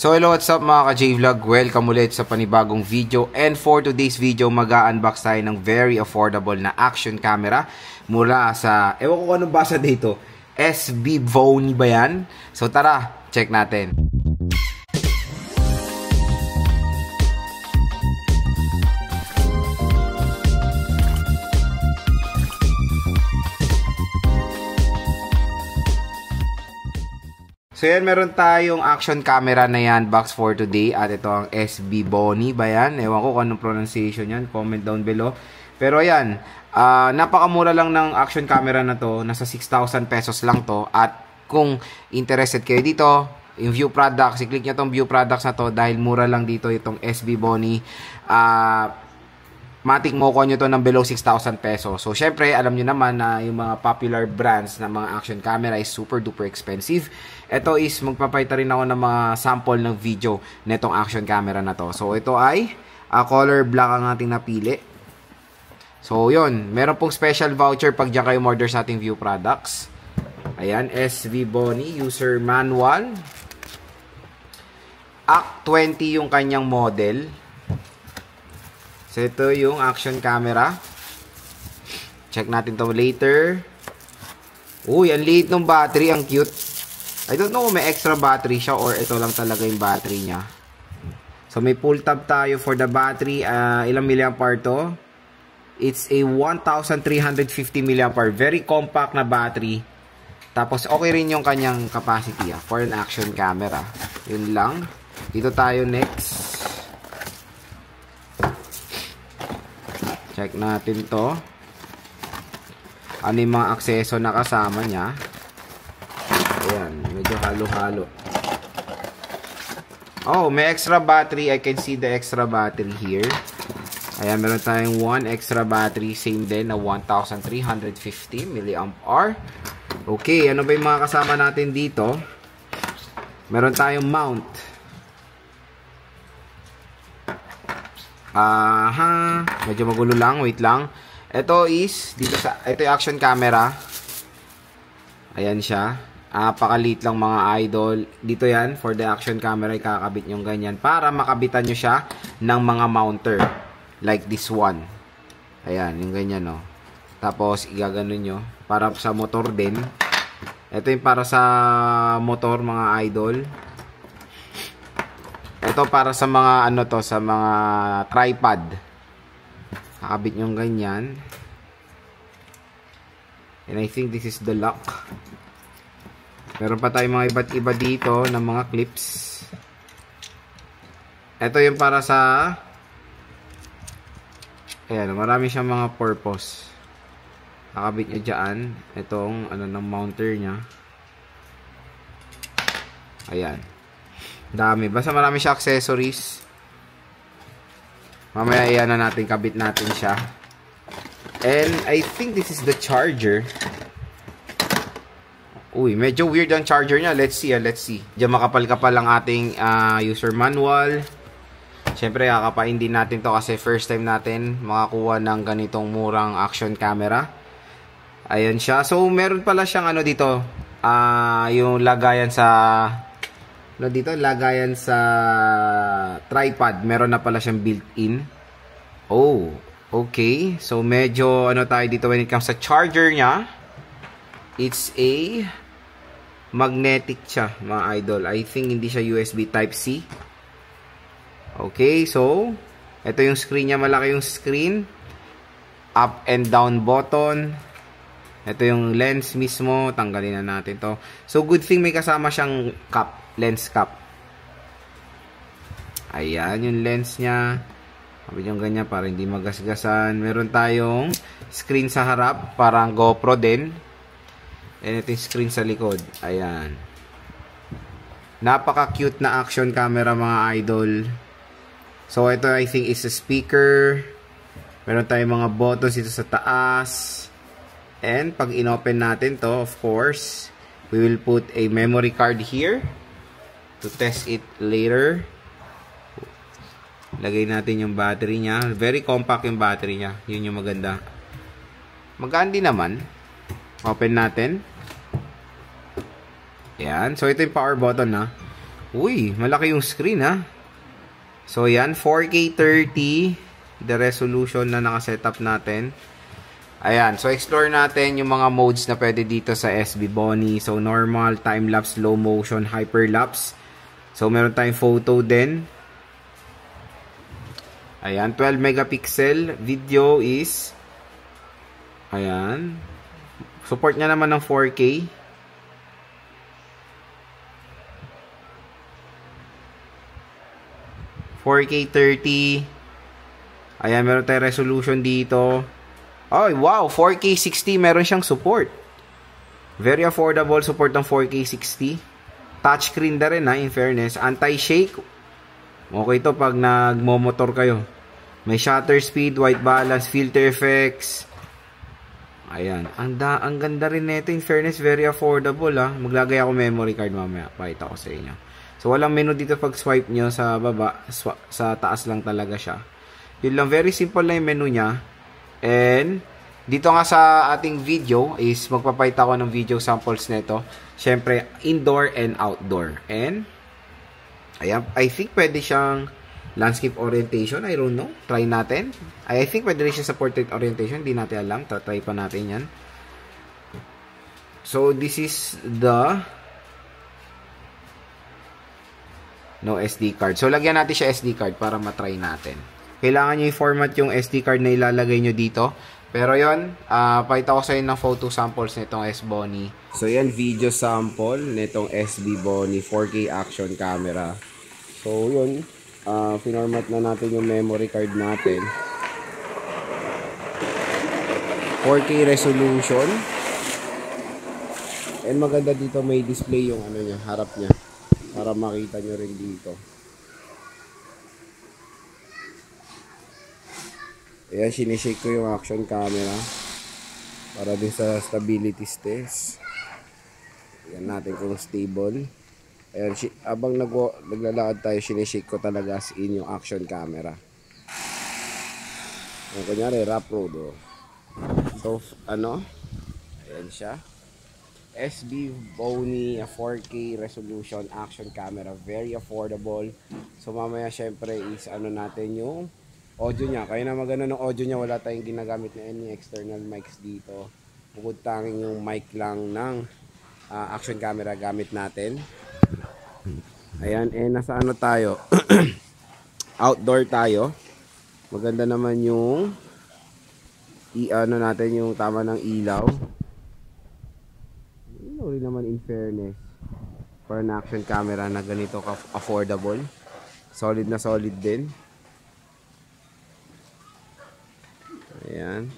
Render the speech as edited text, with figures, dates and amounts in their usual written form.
So hello, what's up mga ka-J-Vlog? Welcome ulit sa panibagong video. And for today's video, mag-unbox tayo ng very affordable na action camera mula sa, ewan ko anong basa dito, SB Bony ba yan? So tara, check natin. So yan, meron tayong action camera na yan, box for today. At ito ang SB Bony ba yan? Ewan ko kung anong pronunciation yan. Comment down below. Pero yan, napakamura lang ng action camera na to. Nasa 6,000 pesos lang to. At kung interested kayo dito, yung view products, i-click nyo tong view products na to dahil mura lang dito itong SB Bony. Matik mo ko nyo to ng below 6,000 pesos. So, syempre, alam nyo naman na yung mga popular brands na mga action camera is super duper expensive. Ito is, magpapayta rin ako ng mga sample ng video netong action camera na to. So, ito ay color black ang ating napili. So, yun. Meron pong special voucher pag dyan kayo order sa ating view products. Ayan, SB Bony, user manual. AC20 yung kanyang model. So, ito yung action camera. Check natin to later. Uy, ang liit ng battery. Ang cute. I don't know kung may extra battery siya or ito lang talaga yung battery niya. So, may pull tab tayo for the battery. Ilang milliampere to? It's a 1,350 milliampere. Very compact na battery. Tapos, okay rin yung kanyang capacity for an action camera. Yun lang. Dito tayo next. Check natin to. Ano yung mga akseso na kasama niya. Ayan, medyo halo-halo. Oh, may extra battery. I can see the extra battery here. Ayan, meron tayong 1 extra battery. Same din na 1,350 mAh. Okay, ano ba yung mga kasama natin dito? Meron tayong mount. Medyo magulo lang, wait lang. Ito is dito sa ito yung action camera. Ayan siya. Pakaliit lang mga idol. Dito yan for the action camera, ikakabit yung ganyan para makabitan nyo siya ng mga mounter like this one. Ayan, yung ganyan no. Tapos igaganon nyo para sa motor din. Ito yung para sa motor mga idol. Ito para sa mga ano to, sa mga tripod. Nakabit yung ganyan. And I think this is the lock. Meron pa tayong mga iba't iba dito ng mga clips. Ito yung para sa ayan, marami siyang mga purpose. Nakabit nyo dyan. Itong ano ng mounter nya. Ayan. Dami. Basta marami siya accessories. Mamaya iyan na natin. Kabit natin siya. And I think this is the charger. Uy, medyo weird ang charger niya. Let's see. Let's see. Diyan makapal-kapal ang ating user manual. Siyempre, kakapain din natin to kasi first time natin makakuha ng ganitong murang action camera. Ayan siya. So, meron pala siyang ano dito. Yung lagayan sa dito, lagayan sa tripod. Meron na pala siyang built-in. Oh, okay. So, medyo ano tayo dito when it comes sa charger niya. It's a magnetic siya, mga idol. I think hindi siya USB Type-C. Okay, so ito yung screen niya. Malaki yung screen. Up and down button. Ito yung lens mismo. Tanggalin na natin to. So, good thing may kasama siyang cap. Lens cap. Ayan yung lens niya. Sabi yung ganyan para hindi magasgasan. Meron tayong screen sa harap. Parang GoPro din. And ito yung screen sa likod. Ayan. Napaka-cute na action camera mga idol. So ito I think is a speaker. Meron tayong mga buttons dito sa taas. And pag in-open natin to, of course, we will put a memory card here. To test it later. Lagay natin yung battery niya. Very compact yung battery niya. Yun yung maganda. Magaan din naman. Open natin. Ayan. So, ito yung power button na. Uy, malaki yung screen ha. So yan, 4K 30 the resolution na nakasetup natin. Ayan, so explore natin yung mga modes na pwede dito sa SB Bonnie. So normal, time-lapse, slow motion, hyperlapse. So meron tayong photo din. Ayan, 12 megapixel. Video is ayan. Support niya naman ng 4K. 4K 30. Ayan, meron tayong resolution dito. Ay, wow! 4K 60, meron siyang support. Very affordable support ng 4K 60. Touchscreen na rin ha, in fairness. Anti-shake. Okay to pag nagmomotor kayo. May shutter speed, white balance, filter effects. Ayan. Ang ganda rin nito, in fairness, very affordable ha. Maglagay ako memory card mamaya. Pakita ko sa inyo. So, walang menu dito pag swipe nyo sa baba. Sa taas lang talaga siya. Yun lang, very simple na yung menu niya. And, dito nga sa ating video is magpapakita ko ng video samples nito. Siyempre, indoor and outdoor. And, ayan, I think pwede siyang landscape orientation. I don't know. Try natin. I think pwede rin siya sa portrait orientation. Hindi natin alam. Try pa natin yan. So, this is the no SD card. So, lagyan natin siya SD card para matry natin. Kailangan nyo i-format yung SD card na ilalagay nyo dito. Pero yon, pakita ko sa inyo ng photo samples nitong S Bonnie. So, yan, video sample nitong SB Bonnie 4K action camera. So, yun, finormat na natin yung memory card natin. 4K resolution. And maganda dito may display yung ano niya, harap niya. Para makita nyo rin dito. Ayan, sinishake ko yung action camera. Para din sa stability test. Ayan natin kung stable. Ayan, abang naglalakad tayo, sinishake ko talaga as in yung action camera. Ayan, kunyari, rap road. Oh. So, ano? Ayan siya. SB Bonnie 4K resolution action camera, very affordable. So mamaya syempre is ano natin yung audio niya. Kaya na magano ng audio niya, wala tayong ginagamit na any external mics dito. Bukod tanging yung mic lang ng action camera gamit natin. Ayan, nasa ano tayo? Outdoor tayo. Maganda naman yung ano natin yung tama ng ilaw. Rin naman in fairness for an action camera na ganito affordable, solid na solid din. Ayan.